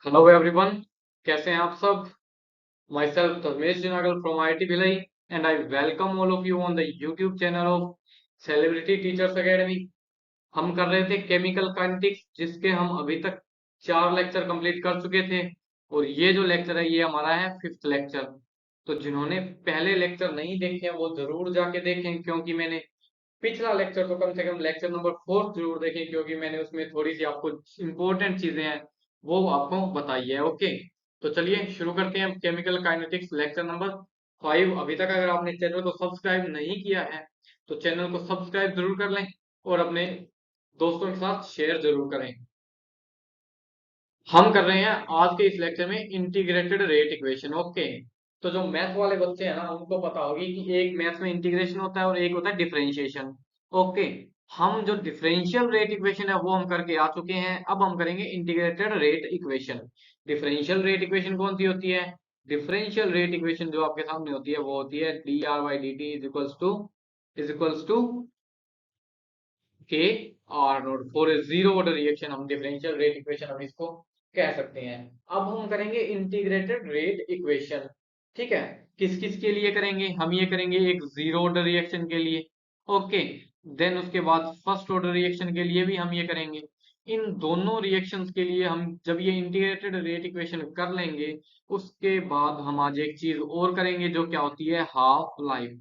Hello everyone, कैसे हैं आप सब। Myself Dharmesh Junagal from IIT Bhilai and I welcome all of you on the YouTube channel of celebrity teachers academy. हम कर रहे थे केमिकल काइनेटिक्स, जिसके हम अभी तक 4 लेक्चर कंप्लीट कर चुके थे और ये जो लेक्चर है ये हमारा है 5th लेक्चर। तो जिन्होंने पहले लेक्चर नहीं देखे हैं वो जरूर जाके देखें, क्योंकि मैंने पिछला लेक्चर तो कम से कम लेक्चर नंबर 4 जरूर देखें, क्योंकि मैंने उसमें थोड़ी सी आपको इंपॉर्टेंट चीजें हैं वो आपको बताई है। ओके, तो चलिए शुरू करते हैं केमिकल काइनेटिक्स लेक्चर नंबर 5। अभी तक अगर आपने चैनल को सब्सक्राइब नहीं किया है तो चैनल को सब्सक्राइब जरूर कर लें और अपने दोस्तों के साथ शेयर जरूर करें। हम कर रहे हैं आज के इस लेक्चर में इंटीग्रेटेड रेट इक्वेशन। ओके, तो जो मैथ वाले बच्चे हैं ना उनको पता होगी कि एक मैथ में इंटीग्रेशन होता है और एक होता है डिफरेंशिएशन। ओके, हम जो डिफरेंशियल रेट इक्वेशन है वो हम करके आ चुके हैं। अब हम करेंगे integrated rate equation. Differential rate equation कौन सी होती है? डिफरेंशियल रेट इक्वेशन जो आपके सामने होती है वो होती है D R by D T is equals to K R naught for a zero order reaction. हम डिफरेंशियल रेट इक्वेशन हम इसको कह सकते हैं। अब हम करेंगे इंटीग्रेटेड रेट इक्वेशन। ठीक है, किस किस के लिए करेंगे? हम ये करेंगे एक जीरो ऑर्डर रिएक्शन के लिए। ओके, देन उसके बाद फर्स्ट ऑर्डर रिएक्शन के लिए भी हम ये करेंगे। इन दोनों रिएक्शंस के लिए हम जब ये इंटीग्रेटेड रेट इक्वेशन कर लेंगे उसके बाद हम आज एक चीज और करेंगे जो क्या होती है हाफ लाइफ।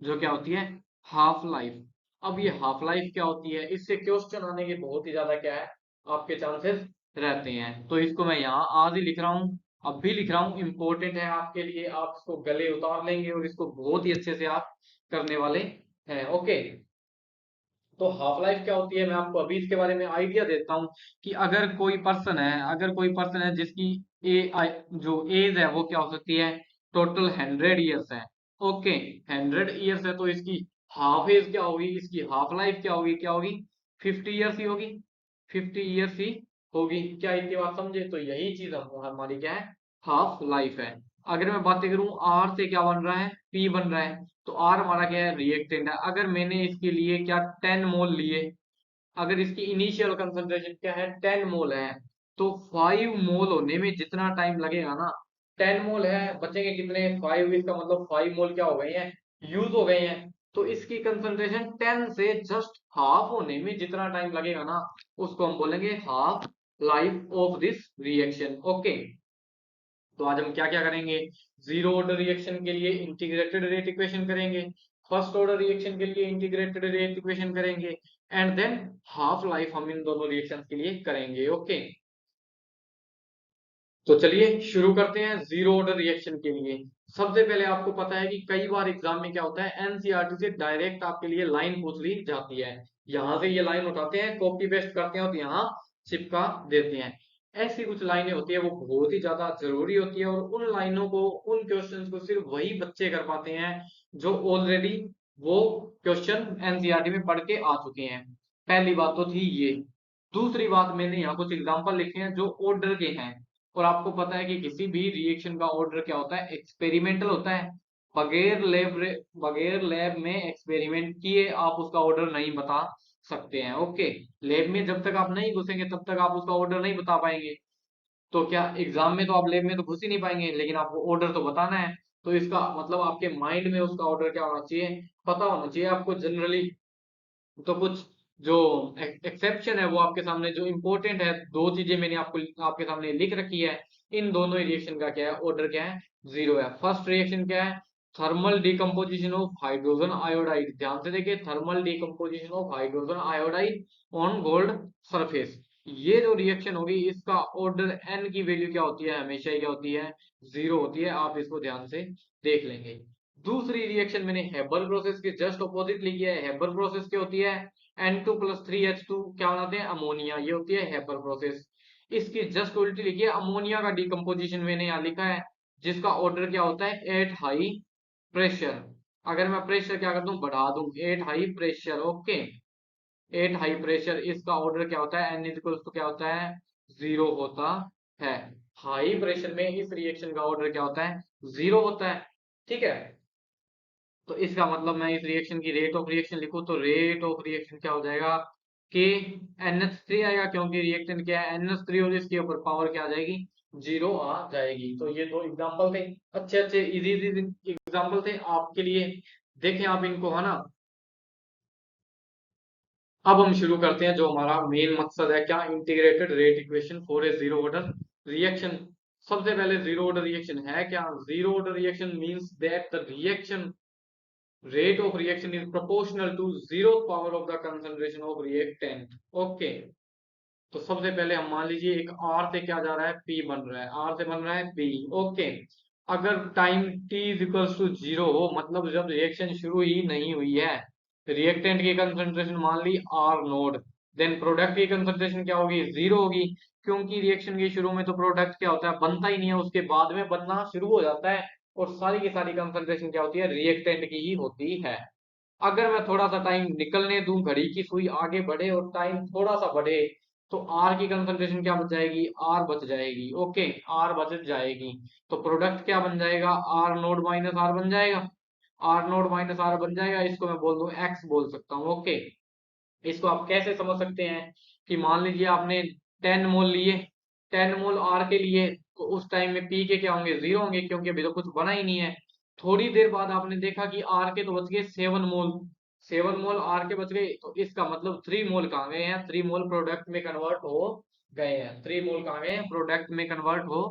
जो क्या होती है हाफ लाइफ। अब ये हाफ लाइफ क्या होती है, इससे क्वेश्चन आने के बहुत ही ज्यादा क्या है आपके चांसेस रहते हैं। तो इसको मैं यहाँ आज ही लिख रहा हूँ, अब भी लिख रहा हूँ, इंपॉर्टेंट है आपके लिए। आप इसको गले उतार लेंगे और इसको बहुत ही अच्छे से आप करने वाले हैं। ओके, तो हाफ लाइफ क्या होती है मैं आपको अभी इसके बारे में आइडिया देता हूँ कि अगर कोई पर्सन है जिसकी जो एज है वो क्या हो सकती है, टोटल 100 ईयर्स है। ओके, 100 ईयर्स है तो इसकी हाफ एज क्या होगी, इसकी हाफ लाइफ क्या होगी 50 ईयर्स ही होगी। 50 ईयर्स ही होगी। क्या इतनी बात समझे? तो यही चीज हमारी क्या है हाफ लाइफ है। अगर मैं बातें करूं आर से क्या बन रहा है, पी बन रहा है। तो आर हमारा क्या है रिएक्टेंट है। अगर मैंने इसके लिए क्या 10 मोल लिए, अगर इसकी इनिशियल कंसंट्रेशन क्या है 10 मोल है, तो 5 मोल होने में जितना टाइम लगेगा ना, 10 मोल है बचेंगे कितने 5, इसका मतलब 5 मोल क्या हो गए हैं यूज हो गए हैं। तो इसकी कंसंट्रेशन 10 से जस्ट हाफ होने में जितना टाइम लगेगा ना उसको हम बोलेंगे half life of this reaction. Okay, तो आज हम क्या क्या करेंगे, जीरो ऑर्डर रिएक्शन के लिए इंटीग्रेटेड रेट इक्वेशन करेंगे, फर्स्ट ऑर्डर रिएक्शन के लिए इंटीग्रेटेड रेट इक्वेशन करेंगे, एंड देन हाफ लाइफ हम इन दोनों रिएक्शन के लिए करेंगे। ओके, तो चलिए शुरू करते हैं जीरो ऑर्डर रिएक्शन के लिए। सबसे पहले आपको पता है कि कई बार एग्जाम में क्या होता है एनसीईआरटी से डायरेक्ट आपके लिए लाइन पूछ ली जाती है। यहां से ये लाइन उठाते हैं, कॉपी पेस्ट करते हैं और यहाँ चिपका देते हैं। ऐसी कुछ लाइनें होती है वो बहुत ही ज्यादा जरूरी होती है और उन लाइनों को उन क्वेश्चंस को सिर्फ वही बच्चे कर पाते हैं जो ऑलरेडी वो क्वेश्चन एनसीईआरटी में पढ़ के आ चुके हैं। पहली बात तो थी ये। दूसरी बात, मैंने यहाँ कुछ एग्जांपल लिखे हैं जो ऑर्डर के हैं। और आपको पता है कि किसी भी रिएक्शन का ऑर्डर क्या होता है एक्सपेरिमेंटल होता है। बगैर लैब में एक्सपेरिमेंट किए आप उसका ऑर्डर नहीं बता सकते हैं। ओके, लैब में जब तक आप नहीं घुसेंगे तब तक आप उसका ऑर्डर नहीं बता पाएंगे। तो क्या एग्जाम में तो आप लैब में तो घुस ही नहीं पाएंगे, लेकिन आपको ऑर्डर तो बताना है। तो इसका मतलब आपके माइंड में उसका ऑर्डर क्या होना चाहिए, पता होना चाहिए आपको जनरली। तो कुछ जो एक्सेप्शन है वो आपके सामने जो इंपॉर्टेंट है, दो चीजें मैंने आपको आपके सामने लिख रखी है। इन दोनों रिएक्शन का क्या है ऑर्डर क्या है जीरो है। फर्स्ट रिएक्शन क्या है thermal decomposition of hydrogen iodide. ध्यान से देखिए, thermal decomposition of hydrogen iodide on gold surface. ये जो रिएक्शन होगी इसका ऑर्डर एन की वैल्यू क्या होती है, हमेशा ही क्या होती है जीरो होती है। आप इसको ध्यान से देख लेंगे। दूसरी रिएक्शन मैंने हेबर प्रोसेस के जस्ट अपोजिट लिखी है। हेबर प्रोसेस क्या होती है N2+3H2 क्या बनाते हैं अमोनिया, ये होती है हेबर प्रोसेस। इसकी जस्ट उल्टी लिखी है अमोनिया का डिकम्पोजिशन मैंने यहाँ लिखा है, जिसका ऑर्डर क्या होता है एट हाई प्रेशर। अगर मैं प्रेशर क्या कर दूं बढ़ा दूं at high pressure. Okay, at high pressure इसका ऑर्डर क्या होता है N इक्वल्स टू क्या होता है जीरो होता है। हाई प्रेशर में इस रिएक्शन का ऑर्डर क्या होता है जीरो होता है। ठीक है, तो इसका मतलब मैं इस रिएक्शन की रेट ऑफ रिएक्शन लिखूं तो रेट ऑफ रिएक्शन क्या हो जाएगा के NH3 आएगा, क्योंकि रिएक्टेंट क्या है NH3, और इसके ऊपर पावर क्या आ जाएगी, 0 आ जाएगी। तो ये दो एग्जांपल थे, अच्छे अच्छे इजी इजी एग्जांपल थे आपके लिए, देखें आप इनको, है ना। अब हम शुरू करते हैं जो हमारा मेन मकसद है, क्या, integrated rate equation for a zero order reaction. सबसे पहले जीरो ऑर्डर रिएक्शन है क्या? Zero order reaction means that the reaction rate of reaction is proportional to zeroth power of the concentration of reactant। Okay, तो सबसे पहले हम मान लीजिए एक R से क्या जा रहा है, P बन रहा है, R से बन रहा है P। ओके, अगर time t equals to zero हो, मतलब जब रिएक्शन शुरू ही नहीं हुई है, रिएक्टेंट की कंसंट्रेशन मान ली R नोड, देन प्रोडक्ट की कंसंट्रेशन क्या होगी, जीरो होगी। क्योंकि रिएक्शन के शुरू में तो प्रोडक्ट क्या होता है, बनता ही नहीं है, उसके बाद में बनना शुरू हो जाता है, और सारी की सारी कंसंट्रेशन क्या होती है, रिएक्टेंट की ही होती है। अगर मैं थोड़ा सा टाइम निकलने दूं, घड़ी की सुई आगे बढ़े और टाइम थोड़ा सा बढ़े, तो आर की कंसंट्रेशन क्या बच जाएगी, आर बच जाएगी। ओके, आर बच जाएगी, तो प्रोडक्ट क्या बन जाएगा, आर नोड माइनस आर बन जाएगा। आर नोड माइनस आर बन जाएगा, इसको मैं बोल दूं एक्स बोल सकता हूँ। ओके, इसको आप कैसे समझ सकते हैं कि मान लीजिए आपने 10 मोल लिए, 10 मोल आर के लिए, तो उस टाइम में पी के क्या होंगे, जीरो होंगे, क्योंकि अभी तो कुछ बना ही नहीं है। थोड़ी देर बाद आपने देखा कि आर के तो बच गए 7 मोल, 7 मोल आर के बच गए, तो इसका मतलब 3 मोल कहाँ गए हैं, 3 मोल प्रोडक्ट में कन्वर्ट हो गए हैं, 3 मोल कहाँ गए हैं, प्रोडक्ट में कन्वर्ट हो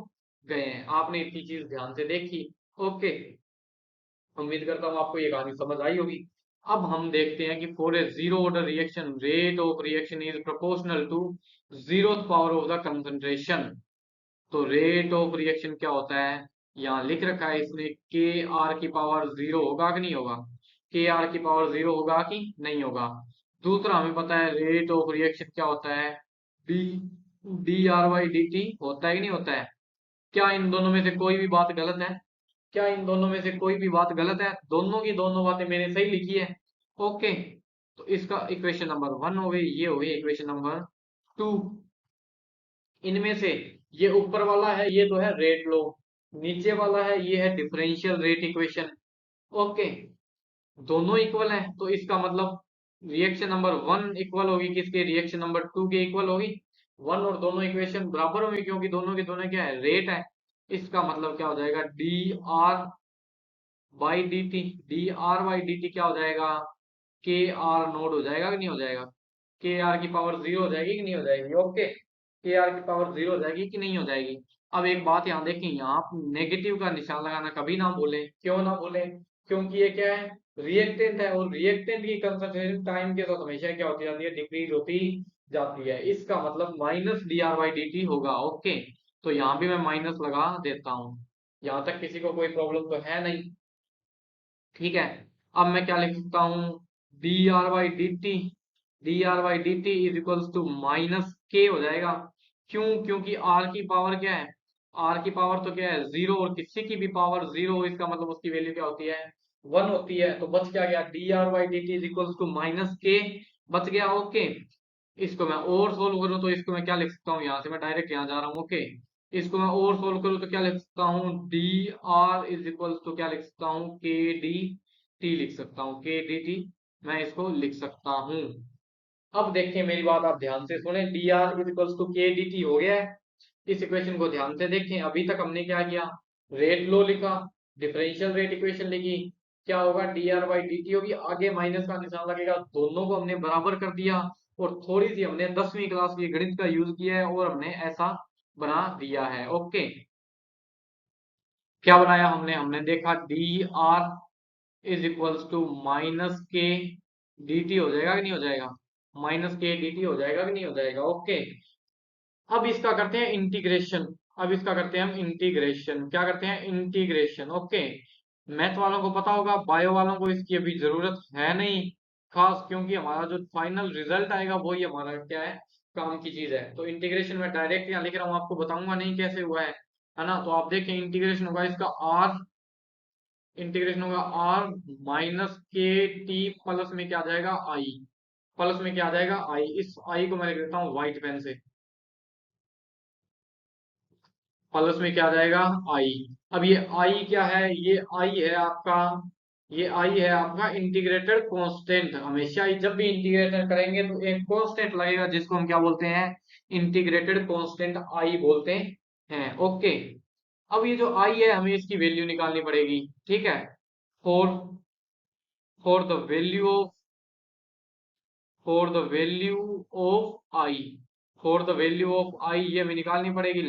गए हैं। आपने इतनी चीज ध्यान से देखी। ओके, उम्मीद करता हूँ आपको ये कहानी समझ आई होगी। अब हम देखते हैं कि for a zero order reaction rate of reaction is proportional to zero power of the concentration. तो रेट ऑफ रिएक्शन क्या होता है, यहाँ लिख रखा है इसमें, के आर की पावर जीरो होगा कि नहीं होगा, के आर की पावर जीरो होगा कि नहीं होगा। दूसरा हमें पता है रेट ऑफ रिएक्शन क्या होता है, D D R by D T होता है कि नहीं होता है। क्या इन दोनों में से कोई भी बात गलत है, क्या इन दोनों में से कोई भी बात गलत है, दोनों की दोनों बातें मैंने सही लिखी है। ओके, तो इसका इक्वेशन नंबर 1 हो गई, ये हो गई इक्वेशन नंबर 2। इनमें से ये ऊपर वाला है, ये तो है रेट लो, नीचे वाला है ये है डिफरेंशियल रेट इक्वेशन। ओके, दोनों इक्वल है, तो इसका मतलब रिएक्शन नंबर 1 इक्वल होगी किसके, रिएक्शन नंबर 2 के इक्वल होगी। 1 और दोनों इक्वेशन बराबर होंगे, क्योंकि दोनों के दोनों क्या है, रेट है। इसका मतलब क्या हो जाएगा, D R by D T, D R by D T क्या हो जाएगा, के आर नोड हो जाएगा कि नहीं हो जाएगा, के आर की पावर जीरो हो जाएगी कि नहीं हो जाएगी। ओके, के आर की पावर जीरो हो जाएगी कि नहीं हो जाएगी। अब एक बात यहाँ देखें, यहाँ नेगेटिव का निशान लगाना कभी ना भूलें। क्यों ना भूलें, क्योंकि ये क्या है, रिएक्टेंट है, और रिएक्टेंट की कंसंट्रेशन टाइम के साथ हमेशा क्या होती जाती है, डिक्रीज होती जाती है। इसका मतलब minus D R by D T होगा। ओके, तो यहाँ भी मैं माइनस लगा देता हूँ, यहाँ तक किसी को कोई प्रॉब्लम तो है नहीं। ठीक है, अब मैं क्या लिख सकता हूँ, D R by D T, D R by D T is equals to minus K हो जाएगा। क्यों, क्योंकि आर की पावर क्या है, आर की पावर तो क्या है, जीरो, और किसी की भी पावर जीरो हो, इसका मतलब उसकी वैल्यू क्या होती है, 1 होती है। तो बच क्या गया, D R by D T is equals to minus K बच गया। ओके, इसको मैं और सोल्व करूँ, तो इसको मैं क्या लिख सकता हूँ, यहाँ से मैं डायरेक्ट यहाँ जा रहा हूँ। ओके, इसको मैं और सोल्व करूँ तो क्या लिख सकता हूँ, D R is equal to क्या लिख सकता हूँ, के डी टी लिख सकता हूँ, के डी टी मैं इसको लिख सकता हूँ। अब देखिए मेरी बात आप ध्यान से सुने, D R is equal to K D T हो गया है। इस इक्वेशन को ध्यान से देखें, अभी तक हमने क्या किया, रेट लो लिखा, डिफरेंशियल रेट इक्वेशन लिखी, क्या होगा, D R by D T होगी, आगे माइनस का निशान लगेगा, दोनों को हमने बराबर कर दिया, और थोड़ी सी हमने 10वीं क्लास की गणित का यूज किया है, और हमने ऐसा बना दिया है। ओके, क्या बनाया हमने, हमने देखा D R is equals to minus K D T हो जाएगा कि नहीं हो जाएगा, माइनस के डी टी हो जाएगा कि नहीं हो जाएगा। ओके, अब इसका करते हैं इंटीग्रेशन, अब इसका करते हैं हम इंटीग्रेशन, क्या करते हैं, इंटीग्रेशन। ओके, मैथ वालों को पता होगा, बायो वालों को इसकी अभी जरूरत है नहीं खास, क्योंकि हमारा जो फाइनल रिजल्ट आएगा वही हमारा क्या है, काम की चीज है। तो इंटीग्रेशन में डायरेक्ट यहाँ लिख रहा हूँ, आपको बताऊंगा नहीं कैसे हुआ है ना। तो आप देखें, इंटीग्रेशन होगा इसका आर, इंटीग्रेशन होगा are minus K T, plus में क्या आ जाएगा आई, प्लस में क्या आ जाएगा आई, इस आई को मैं लिख देता हूँ व्हाइट पेन से, प्लस में क्या आ जाएगा आई। अब ये आई क्या है, ये आई है आपका ये आई है आपका इंटीग्रेटेड कांस्टेंट। हमेशा ही जब भी इंटीग्रेशन करेंगे तो एक कांस्टेंट लगेगा जिसको हम क्या बोलते हैं, इंटीग्रेटेड कांस्टेंट आई बोलते हैं। ओके, अब ये जो आई है हमें इसकी वैल्यू निकालनी पड़ेगी, ठीक है। For for the value of for the value of I for the value of I ये हमें निकालनी पड़ेगी।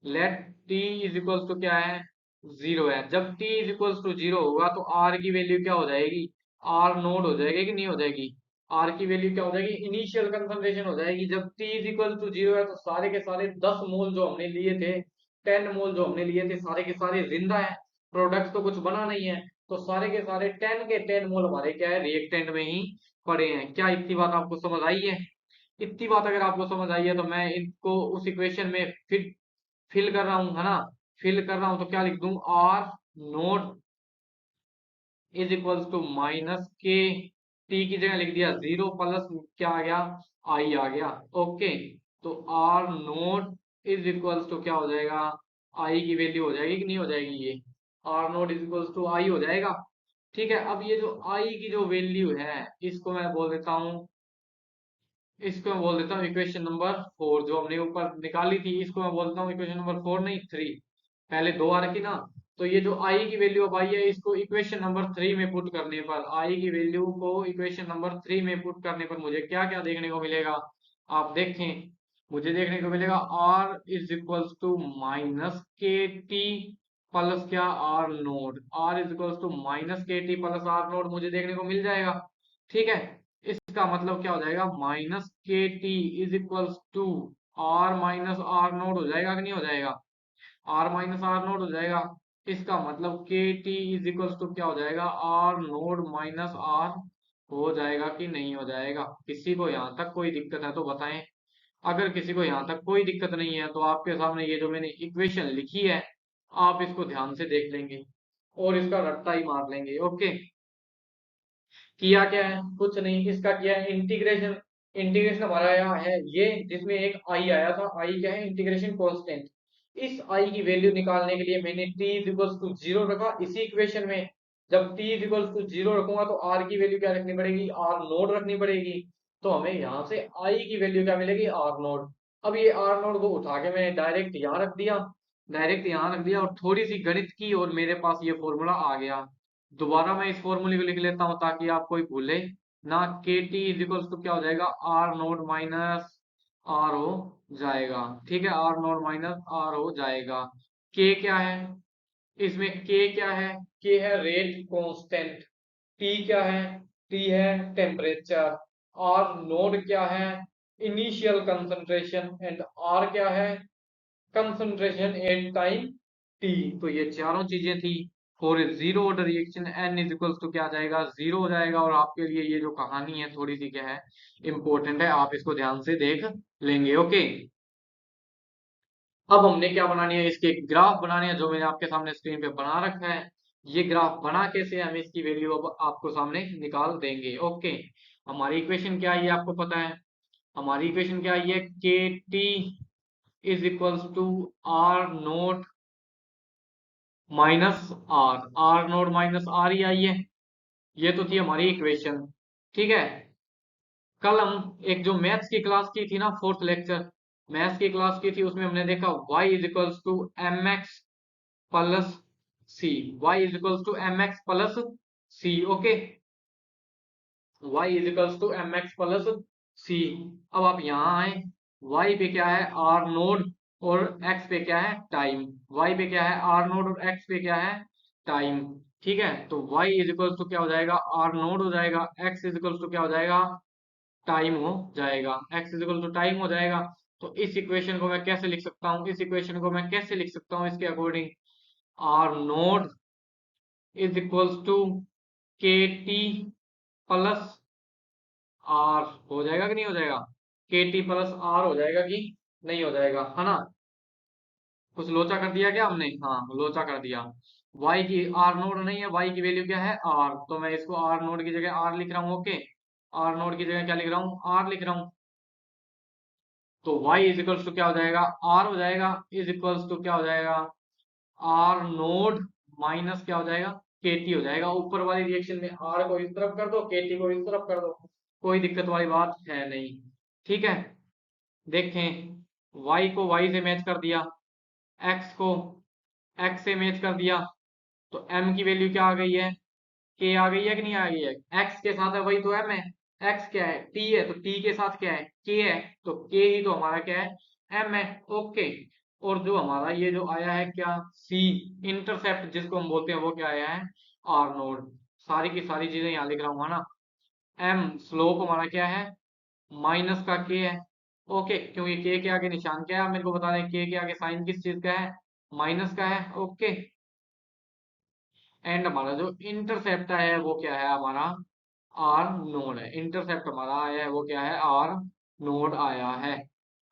Let T is equals to क्या है, जीरो है। जब T is equals to zero होगा तो आर की वैल्यू क्या हो जाएगी, आर नोड हो जाएगी कि नहीं हो जाएगी। आर की वैल्यू क्या हो जाएगी, इनिशियल कंसंट्रेशन हो जाएगी। जब T is equal to zero है तो सारे के सारे 10 मोल जो हमने लिए थे, 10 मोल जो हमने लिए थे, सारे के सारे जिंदा है, प्रोडक्ट तो कुछ बना नहीं है। तो सारे के सारे 10 के 10 मोल हमारे क्या है, रिएक्टेंट में ही पड़े हैं। क्या इतनी बात आपको समझ आई है। इतनी बात अगर आपको समझ आई है तो मैं इनको उस इक्वेशन में फिर फिल कर रहा हूं, है ना। फिल कर रहा हूं तो क्या लिख दूं, R naught is equals to minus K, T की जगह लिख दिया जीरो, प्लस क्या आ गया, आई आ गया। ओके, तो R naught is equals to क्या हो जाएगा, आई की वैल्यू हो जाएगी कि नहीं हो जाएगी, ये R naught is equals to I हो जाएगा। ठीक है, अब ये जो आई की जो वैल्यू है इसको मैं बोल देता हूँ, इसको मैं बोल देता हूँ इक्वेशन नंबर 4, जो हमने ऊपर निकाली थी इसको मैं बोलता हूँ इक्वेशन नंबर 4 नहीं 3। पहले दो आ रखी ना, तो ये जो आई की वैल्यू अब आई है इसको इक्वेशन नंबर 3 में पुट करने पर, आई की वैल्यू को इक्वेशन नंबर 3 में पुट करने पर मुझे क्या क्या देखने को मिलेगा, आप देखें। मुझे देखने को मिलेगा R is equals to minus K T plus क्या, R naught. R is equals to minus K T plus R naught मुझे देखने को मिल जाएगा। ठीक है, इसका मतलब क्या हो जाएगा, minus K T is equals to R minus R naught हो जाएगा कि नहीं हो जाएगा, आर माइनस आर नोड हो जाएगा। इसका मतलब के टी इज इक्वल्स टू क्या हो जाएगा, आर नोड माइनस आर हो जाएगा कि नहीं हो जाएगा। किसी को यहाँ तक कोई दिक्कत है तो बताएं। अगर किसी को यहाँ तक कोई दिक्कत नहीं है तो आपके सामने ये जो मैंने इक्वेशन लिखी है आप इसको ध्यान से देख लेंगे और इसका रट्टा ही मार लेंगे। ओके, किया क्या है, कुछ नहीं, इसका किया है इंटीग्रेशन। इंटीग्रेशन हमारा आया है ये जिसमें एक आई आया था, आई क्या है, इंटीग्रेशन कांस्टेंट। इस आई की वैल्यू निकालने के लिए मैंने t is equals to zero रखा इसी इक्वेशन में। जब t is equals to zero रखूंगा तो r की वैल्यू क्या रखनी पड़ेगी, r नोड रखनी पड़ेगी। तो हमें यहाँ से i की वैल्यू क्या मिलेगी, r नोड। अब ये r नोड को उठा के मैंने डायरेक्ट यहाँ रख दिया, डायरेक्ट यहाँ रख दिया और थोड़ी सी गणित की और मेरे पास ये फॉर्मूला आ गया। दोबारा मैं इस फॉर्मूले को लिख लेता हूं ताकि आप कोई भूले ना। के टी इज इक्वल्स टू क्या हो जाएगा, आर नोट माइनस आर हो जाएगा। ठीक है, आर नोट माइनस आर हो जाएगा। के क्या है, इसमें के क्या है, के है रेट कांस्टेंट। टी क्या है, टी है टेम्परेचर। आर नोड क्या है, इनिशियल कंसंट्रेशन। एंड आर क्या है, कंसंट्रेशन एट टाइम टी। तो ये चारों चीजें थी for a zero order reaction N is equals to क्या आ जाएगा, जीरो हो जाएगा। और आपके लिए ये जो कहानी है थोड़ी सी क्या है, इंपॉर्टेंट है, आप इसको ध्यान से देख लेंगे। ओके, अब हमने क्या बनानी है, इसके एक ग्राफ बनानी है जो मैंने आपके सामने स्क्रीन पे बना रखा है। ये ग्राफ बना कैसे हम इसकी वैल्यू अब आपको सामने निकाल देंगे। ओके, हमारी इक्वेशन क्या है ये आपको पता है। हमारी इक्वेशन क्या है, ये K T is equals to R naught minus R, R naught minus R ही आई है। ये तो थी हमारी इक्वेशन। ठीक है, कल हम एक जो मैथ्स की क्लास की थी ना, फोर्थ लेक्चर मैथ्स की क्लास की थी, उसमें हमने देखा y is equals to M X plus C, Y is equals to M X plus C. Okay, y is equals to M X plus C. अब आप यहाँ आए, y पे क्या है, आर नोड, और x पे क्या है, टाइम। y पे क्या है, आर नोड, और x पे क्या है, टाइम। ठीक है, तो y इज इक्वल्स टू क्या हो जाएगा, आर नोड हो जाएगा, x इज इक्वल्स टू क्या हो जाएगा, टाइम हो जाएगा, x is equal to time हो जाएगा। तो इस इक्वेशन को मैं कैसे लिख सकता हूँ, इस इक्वेशन को मैं कैसे लिख सकता हूँ इसके according, R naught is equals to K T plus R हो जाएगा कि नहीं हो जाएगा, के टी प्लस आर हो जाएगा कि नहीं हो जाएगा, है ना। कुछ लोचा कर दिया क्या हमने, हाँ लोचा कर दिया। y की आर नोड नहीं है, y की वैल्यू क्या है, r, तो मैं इसको आर नोड की जगह r लिख रहा हूँ। ओके, आर नोड की जगह क्या लिख रहा हूँ, r लिख रहा हूँ। तो y इज इक्वल्स टू क्या हो जाएगा, r हो जाएगा, इज इक्वल्स टू क्या हो जाएगा, r नोड माइनस क्या हो जाएगा, के टी हो जाएगा। ऊपर वाली रिएक्शन में आर को इस तरफ कर दो, के टी को इस तरफ कर दो, कोई दिक्कत वाली बात है नहीं। ठीक है, देखें, y को y से मैच कर दिया, x को x से मैच कर दिया, तो m की वैल्यू क्या आ गई है, k आ गई है कि नहीं आ गई है। x के साथ है वही तो m है, x क्या है, t है, तो t के साथ क्या है, k है, तो k ही तो हमारा क्या है, m है। ओके, और जो हमारा ये जो आया है क्या, c इंटरसेप्ट जिसको हम बोलते हैं, वो क्या आया है, r नोड। सारी की सारी चीजें यहाँ लिख रहा हूँ ना। m स्लोप हमारा क्या है, माइनस का k है। ओके, क्योंकि k के आगे निशान क्या है, आप मेरे को बता दें, k के आगे साइन किस चीज का है, माइनस का है। ओके, एंड हमारा जो इंटरसेप्ट है वो क्या है, हमारा आर नोड है। इंटरसेप्ट हमारा आया है वो क्या है, आर नोड आया है,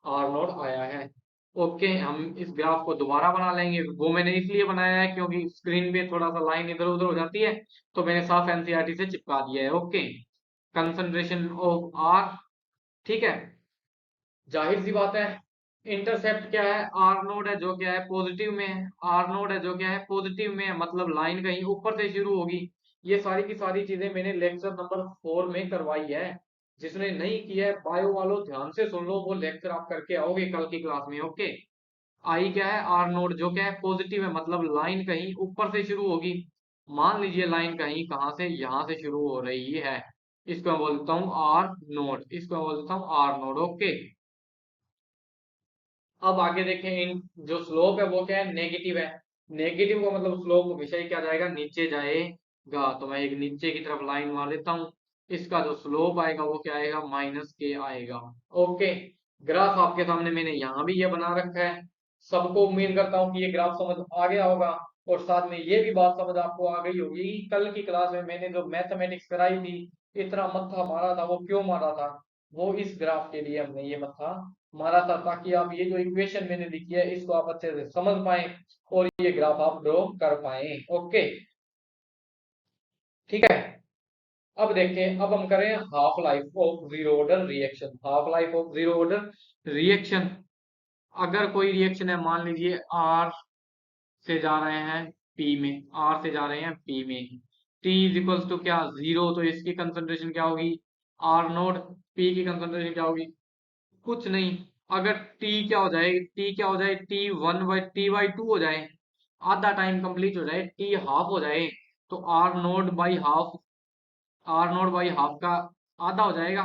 आर नोड आया है। ओके, हम इस ग्राफ को दोबारा बना लेंगे। वो मैंने इसलिए बनाया है क्योंकि स्क्रीन पे थोड़ा सा लाइन इधर उधर हो जाती है, तो मैंने साफ एनसीईआरटी से चिपका दिया है। ओके, कंसंट्रेशन ऑफ आर, ठीक है, जाहिर सी बात है, इंटरसेप्ट क्या है, आर नोड है जो क्या है पॉजिटिव में है, आर नोड है जो क्या है पॉजिटिव में है, मतलब लाइन कहीं ऊपर से शुरू होगी। ये सारी की सारी चीजें मैंने लेक्चर नंबर 4 में करवाई है। जिसने नहीं किया है बायो वालों, ध्यान से सुन लो, वो लेक्चर आप करके आओगे कल की क्लास में। ओके, आई क्या है, आर नोड जो क्या है पॉजिटिव है, मतलब लाइन कहीं ऊपर से शुरू होगी। मान लीजिए लाइन कहीं कहाँ से, यहाँ से शुरू हो रही है, इसको मैं बोलता हूँ आर नोड, इसको मैं बोलता हूँ आर नोड। ओके, अब आगे देखें, इन जो स्लोप है वो क्या है, नेगेटिव है। नेगेटिव का मतलब स्लोप हमेशा ही क्या जाएगा, नीचे जाएगा। तो मैं एक नीचे की तरफ लाइन मार देता हूँ, इसका जो स्लोप आएगा वो क्या आएगा, माइनस के आएगा। ओके, ग्राफ आपके सामने मैंने यहाँ भी ये बना रखा है। सबको उम्मीद करता हूँ कि ये ग्राफ समझ आ गया होगा, और साथ में ये भी बात समझ आपको आ गई होगी कि कल की क्लास में मैंने जो मैथमेटिक्स कराई थी, इतना मत्था मारा था, वो क्यों मारा था, वो इस ग्राफ के लिए हमने ये मत्था मारा था, ताकि आप ये जो इक्वेशन मैंने लिखी है इसको आप अच्छे से समझ पाए और ये ग्राफ आप ड्रॉ कर पाए। ओके, ठीक है, अब देखें, अब हम करें half life of zero order reaction. Half life of zero order reaction, अगर कोई रिएक्शन है, मान लीजिए आर से जा रहे हैं पी में, आर से जा रहे हैं पी में, टी इज इक्वल्स टू क्या, जीरो, तो इसकी कंसंट्रेशन क्या होगी, आर नोट, पी की कंसंट्रेशन क्या होगी, कुछ नहीं। अगर t क्या हो जाए, t क्या हो जाए, t1/t/2 हो जाए, आधा टाइम कंप्लीट हो जाए, t हाफ हो जाए, तो R naught by half, R naught by half का आधा हो जाएगा,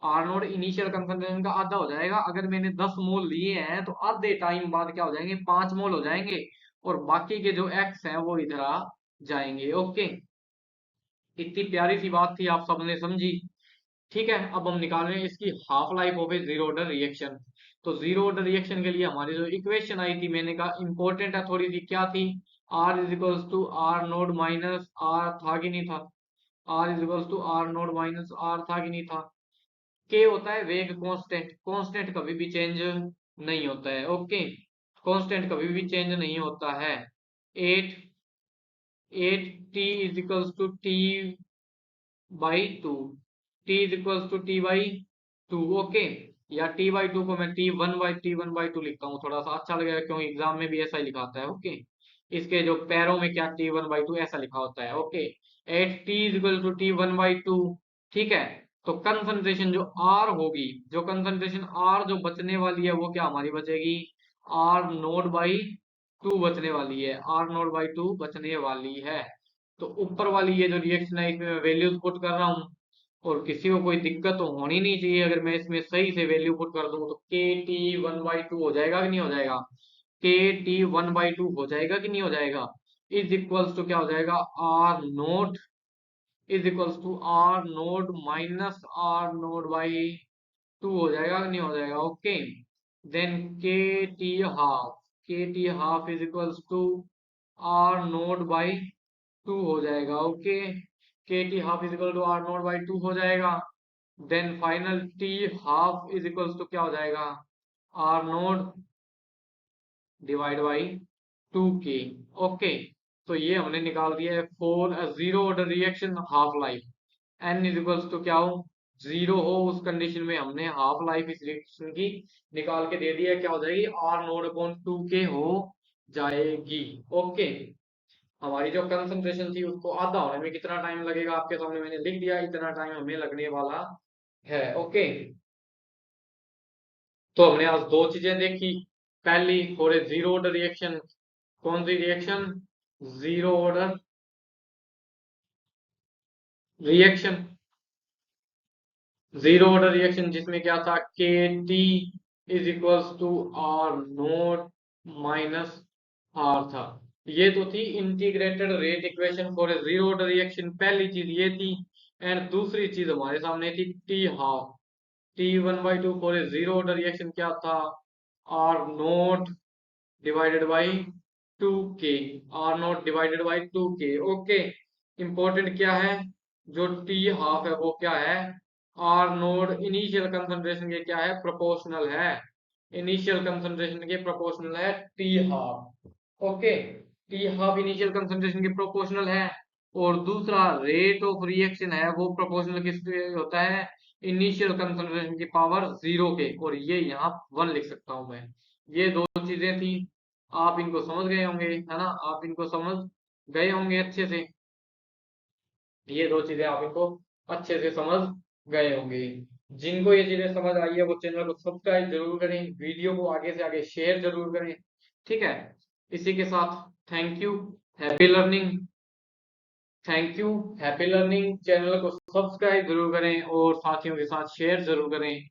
आर नोट इनिशियल कंसंट्रेशन का आधा हो जाएगा। अगर मैंने 10 मोल लिए हैं तो आधे टाइम बाद क्या हो जाएंगे, 5 मोल हो जाएंगे, और बाकी के जो एक्स हैं वो इधर आ जाएंगे। ओके, इतनी प्यारी सी बात थी, आप सबने समझी। ठीक है, अब हम निकाल रहे हैं इसकी half life of A zero order reaction. तो जीरो ऑर्डर रिएक्शन के लिए हमारी जो इक्वेशन आई थी, मैंने कहा इंपॉर्टेंट है थोड़ी सी, क्या थी, R is equals to R naught minus R, था कि नहीं था, R is equals to R naught minus R, था कि नहीं था। के होता है वेग कांस्टेंट, कांस्टेंट कभी भी चेंज नहीं होता है। ओके, कांस्टेंट कभी भी चेंज नहीं होता है। At at T is equals to T by two, T is equals to T by two. Okay, या टी बाई टू को मैं टी वन बाई टू लिखता हूँ, थोड़ा सा अच्छा लगेगा क्योंकि एग्जाम में भी ऐसा ही लिखाता है। ओके, इसके जो पैरों में क्या t1/2 ऐसा लिखा होता है। Okay, at T is equal to t1/2। ठीक है, तो कंसंट्रेशन जो आर होगी, जो कंसंट्रेशन आर जो बचने वाली है वो क्या हमारी बचेगी, आर नोट बाई टू बचने वाली है, आर नोट बाई टू बचने वाली है। तो ऊपर वाली ये जो रिएक्शन है इसमें मैं वैल्यूज पुट कर रहा हूँ, और किसी को कोई दिक्कत तो होनी नहीं चाहिए। अगर मैं इसमें सही से वैल्यू पुट कर दूं तो के टी 1/2 हो जाएगा कि नहीं हो जाएगा, के टी 1/2 हो जाएगा कि नहीं हो जाएगा, इज इक्वल्स टू क्या हो जाएगा, R naught is equals to R naught minus R naught by two हो जाएगा कि नहीं हो जाएगा। Okay, then K T half is equals to R naught by two हो जाएगा। Okay, K T half is equal to R naught by two हो जाएगा। Then final T half is equals to क्या हो जाएगा, R naught divide by two K. Okay, तो ये हमने निकाल दिया है for a zero order reaction half life. N is equals to क्या हो, जीरो हो, उस कंडीशन में हमने हाफ लाइफ इस रिएक्शन की निकाल के दे दिया, क्या हो जाएगी, आर नोट अपॉन टू के हो जाएगी। ओके, हमारी जो कंसंट्रेशन थी उसको आधा होने में कितना टाइम लगेगा, आपके सामने मैंने लिख दिया, इतना टाइम हमें लगने वाला है। ओके, तो हमने आज दो चीजें देखी। पहली, for a zero order reaction, कौन सी reaction? Zero order reaction, zero order reaction जिसमें क्या था, K T is equals to R naught minus R था। ये तो थी integrated rate equation for a zero order reaction, पहली चीज ये थी। एंड दूसरी चीज हमारे सामने थी T half, T one by two for a zero order reaction क्या था, R naught divided by two K, R naught divided by two K. Okay, important क्या है, जो टी हाफ है वो क्या है, आर नोट इनिशियल कंसंट्रेशन के क्या है, प्रोपोर्शनल है। इनिशियल कंसंट्रेशन के प्रोपोर्शनल है T half. Okay, T half initial concentration के प्रोपोर्शनल है। और दूसरा, रेट ऑफ रिएक्शन है वो प्रोपोर्शनल किसके होता है, इनिशियल कंसंट्रेशन की पावर जीरो के, और ये यहाँ वन लिख सकता हूं मैं। ये दो चीजें थी, आप इनको समझ गए होंगे, है ना, आप इनको समझ गए होंगे अच्छे से। ये दो चीजें आप इनको अच्छे से समझ गए होंगे। जिनको ये चीजें समझ आई है वो चैनल को सब्सक्राइब जरूर करें, वीडियो को आगे से आगे शेयर जरूर करें। ठीक है, इसी के साथ thank you, happy learning. Thank you, happy learning. Channel को सब्सक्राइब जरूर करें और साथियों के साथ शेयर जरूर करें।